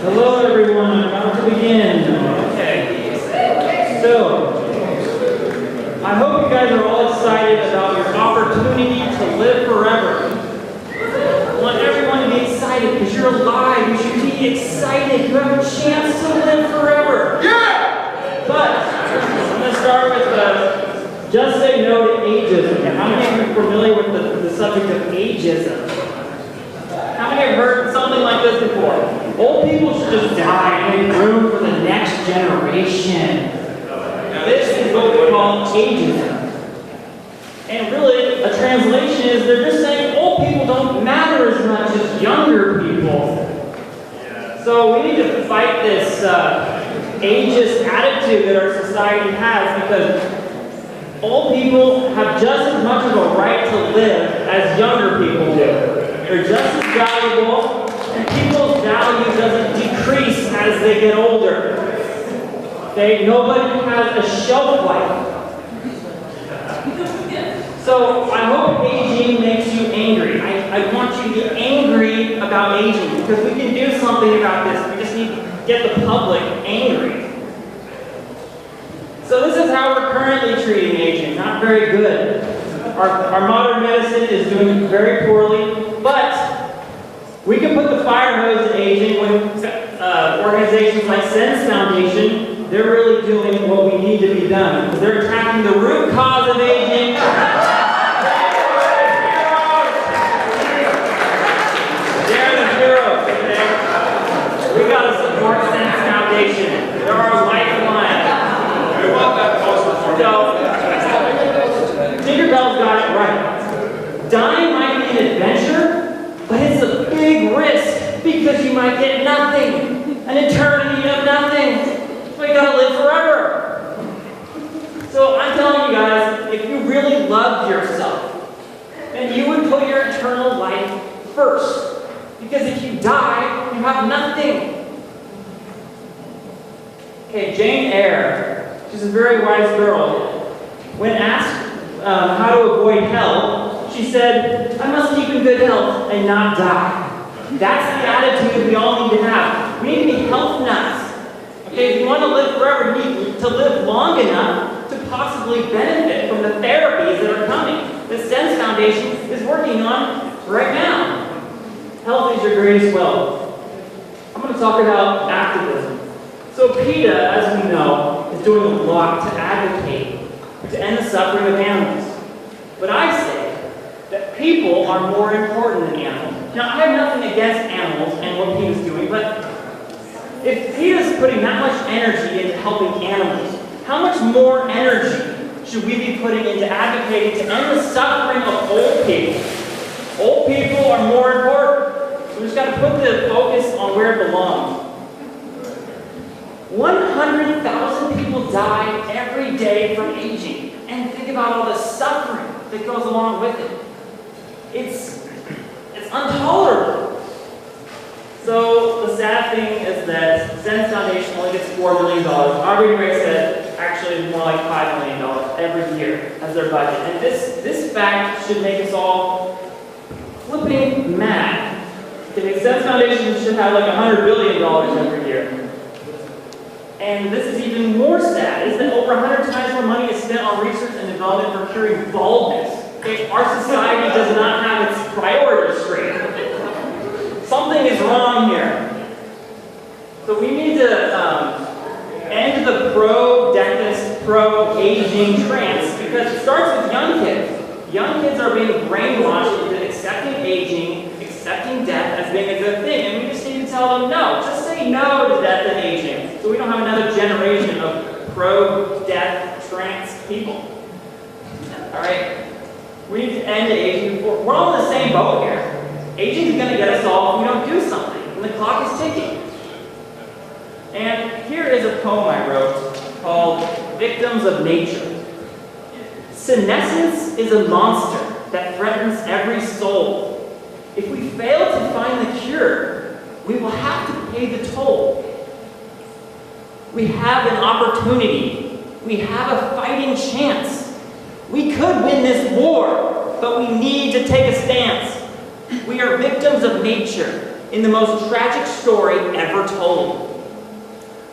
Hello everyone, about to begin. Okay. So, I hope you guys are all excited about your opportunity to live forever. I want everyone to be excited because you're alive. You should be excited. You have a chance to live forever. Yeah! But, I'm going to start with just say no to ageism. How many of you are familiar with the subject of ageism? How many have heard something like this before? Old people should just die and make room for the next generation. This is what we call ageism. And really, a translation is they're just saying old people don't matter as much as younger people. So we need to fight this ageist attitude that our society has, because old people have just as much of a right to live as younger people do. They're just as valuable, and people's value doesn't decrease as they get older. Okay? Nobody has a shelf life. So I hope aging makes you angry. I want you to be angry about aging, because we can do something about this. We just need to get the public angry. So this is how we're currently treating aging. Not very good. Our modern medicine is doing very poorly, but we can put the fire hose to aging when organizations like Sense Foundation, they're really doing what we need to be done, because they're attacking the root cause of aging. They're the heroes. Okay? We gotta support Sense Foundation. They're our lifeline. We want that poster for So, Tinkerbell's got it right. Dying might be an adventure, but it's a big risk because you might get nothing. An eternity of nothing. So you gotta live forever. So I'm telling you guys, if you really loved yourself, then you would put your eternal life first. Because if you die, you have nothing. Okay, Jane Eyre, she's a very wise girl. When asked how to avoid hell, she said, I must keep in good health and not die. That's the attitude we all need to have. We need to be health nuts. Okay, if you want to live forever, you need to live long enough to possibly benefit from the therapies that are coming. The Sense Foundation is working on right now. Health is your greatest wealth. I'm going to talk about activism. So PETA, as we know, is doing a lot to advocate to end the suffering of animals. But I say that people are more important than animals. Now, I have nothing against animals and what PETA's doing, but if PETA's putting that much energy into helping animals, how much more energy should we be putting into advocating to end the suffering of old people? Old people are more important. So we just got to put the focus on where it belongs. 100,000 people die every day from aging. And think about all the suffering that goes along with it. It's intolerable. So the sad thing is that Sense Foundation only gets $4 million. Aubrey Gray said actually it's more like $5 million every year as their budget. And this fact should make us all flipping mad. The Sense Foundation should have like $100 billion every year. And this is even more sad, is that over 100 times more money is spent on research and development for curing baldness. Okay? Our society does not have its priorities straight. Something is wrong here. So we need to end the pro-dentist, pro-aging trance, because it starts with young kids. Young kids are being brainwashed into accepting aging, accepting death as being a good thing, and we just need to tell them no. Just say no to death and aging, so we don't have another generation of pro-death trans people. All right? We need to end aging. We're all in the same boat here. Aging is going to get us all if we don't do something, and the clock is ticking. And here is a poem I wrote called Victims of Nature. Senescence is a monster that threatens every soul. If we fail to find the cure, we will have to pay the toll. We have an opportunity. We have a fighting chance. We could win this war, but we need to take a stance. We are victims of nature. in the most tragic story ever told.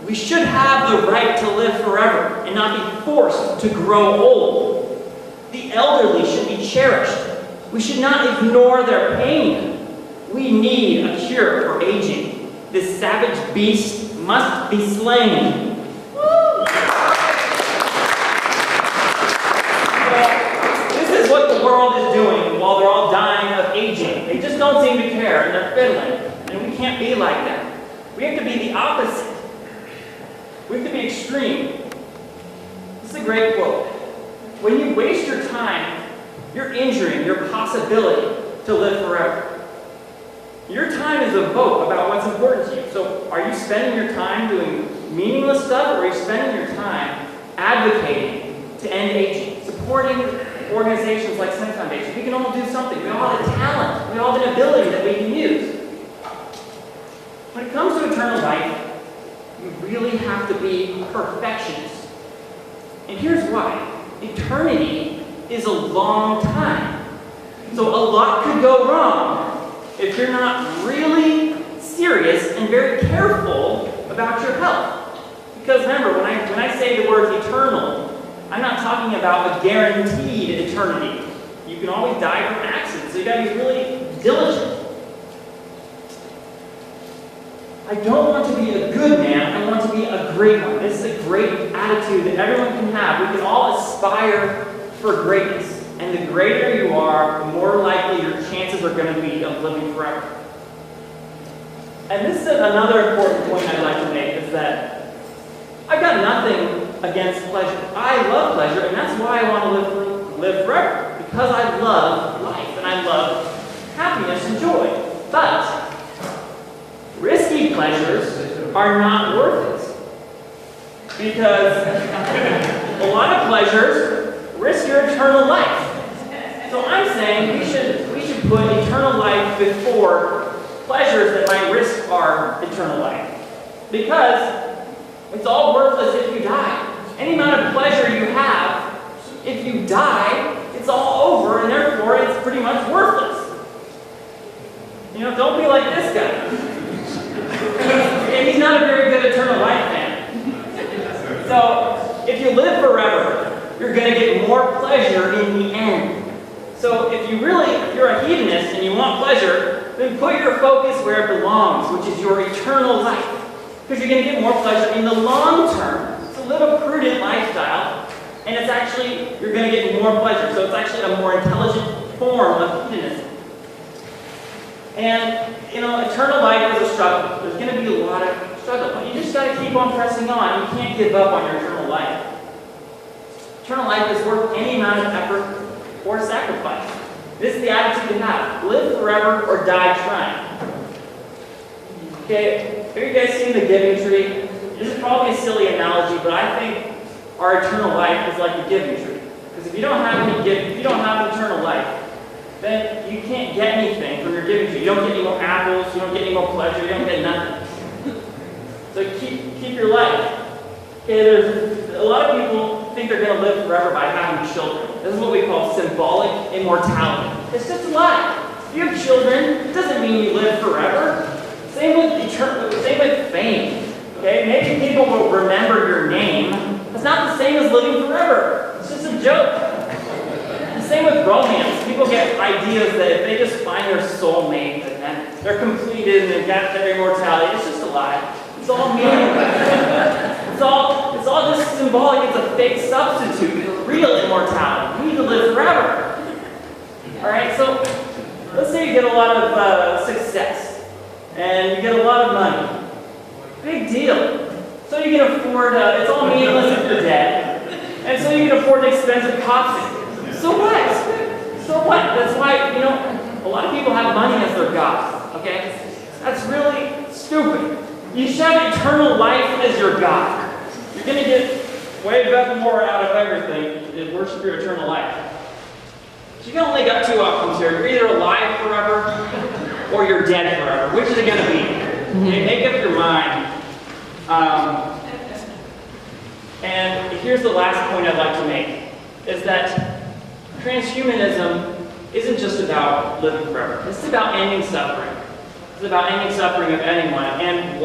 We should have the right to live forever and not be forced to grow old. The elderly should be cherished. We should not ignore their pain. We need a cure for aging. This savage beast must be slain. This is what the world is doing while they're all dying of aging. They just don't seem to care, and they're fiddling. And we can't be like that. We have to be the opposite. We have to be extreme. This is a great quote. When you waste your time, you're injuring your possibility to live forever. Your time is a vote about what's important to you. So are you spending your time doing meaningless stuff, or are you spending your time advocating to end aging, supporting organizations like Sin Foundation? We can all do something. We all have the talent. We all have an ability that we can use. When it comes to eternal life, you really have to be perfectionists. And here's why. Eternity is a long time. So a lot could go wrong if you're not really serious and very careful about your health. Because remember, when I say the word eternal, I'm not talking about a guaranteed eternity. You can always die from accidents, so you gotta be really diligent. I don't want to be a good man, I want to be a great one. This is a great attitude that everyone can have. We can all aspire for greatness. And the greater you are, the more likely your chances are going to be of living forever. And this is another important point I'd like to make, is that I've got nothing against pleasure. I love pleasure, and that's why I want to live forever. Because I love life, and I love happiness and joy. But risky pleasures are not worth it. Because a lot of pleasures risk your eternal life. So I'm saying we should put eternal life before pleasures that might risk our eternal life. Because it's all worthless if you die. Any amount of pleasure you have, if you die, it's all over, and therefore it's pretty much worthless. You know, don't be like this guy. And he's not a very good eternal life fan. So if you live forever, you're going to get more pleasure in the end. So if you're a hedonist and you want pleasure, then put your focus where it belongs, which is your eternal life. Because you're going to get more pleasure in the long term. So live a prudent lifestyle, and it's actually, you're going to get more pleasure. So it's actually a more intelligent form of hedonism. And, you know, eternal life is a struggle. There's going to be a lot of struggle. But you just got to keep on pressing on. You can't give up on your eternal life. Eternal life is worth any amount of effort or sacrifice. This is the attitude to have. Live forever or die trying. Okay, have you guys seen the giving tree? This is probably a silly analogy, but I think our eternal life is like the giving tree. Because if you don't have eternal life, then you can't get anything from your giving tree. You don't get any more apples, you don't get any more pleasure, you don't get nothing. So keep your life. Okay, there's a lot of people think they're going to live forever by having children. This is what we call symbolic immortality. It's just a lie. If you have children, it doesn't mean you live forever. Same with fame. Okay, maybe people will remember your name. It's not the same as living forever. It's just a joke. The same with romance. People get ideas that if they just find their soulmate, then they're completed and they've got their immortality. It's just a lie. It's all meaningless. It's all just symbolic. It's a fake substitute for real immortality. We need to live forever. All right, so let's say you get a lot of success and you get a lot of money. Big deal. So you can afford, it's all meaningless if you're dead. And so you can afford an expensive coffin. So what? So what? That's why, you know, a lot of people have money as their god. Okay? That's really stupid. You should have eternal life as your god. You're going to get way better more out of everything and worship your eternal life. So you only got two options here. You're either alive forever or you're dead forever. Which is it going to be? Okay, make up your mind. And here's the last point I'd like to make, is that transhumanism isn't just about living forever. It's about ending suffering. It's about ending suffering of anyone. And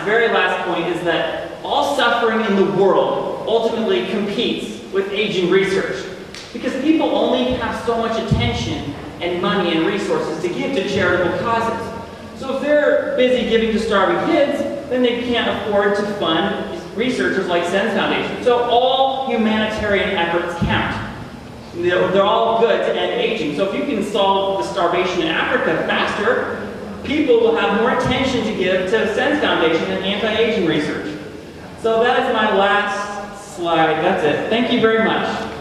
very last point is that all suffering in the world ultimately competes with aging research. Because people only have so much attention and money and resources to give to charitable causes. So if they're busy giving to starving kids, then they can't afford to fund researchers like SENS Foundation. So all humanitarian efforts count. They're all good to end aging. So if you can solve the starvation in Africa faster, people will have more attention to give to SENS Foundation and anti-aging research. So that is my last slide. That's it. Thank you very much.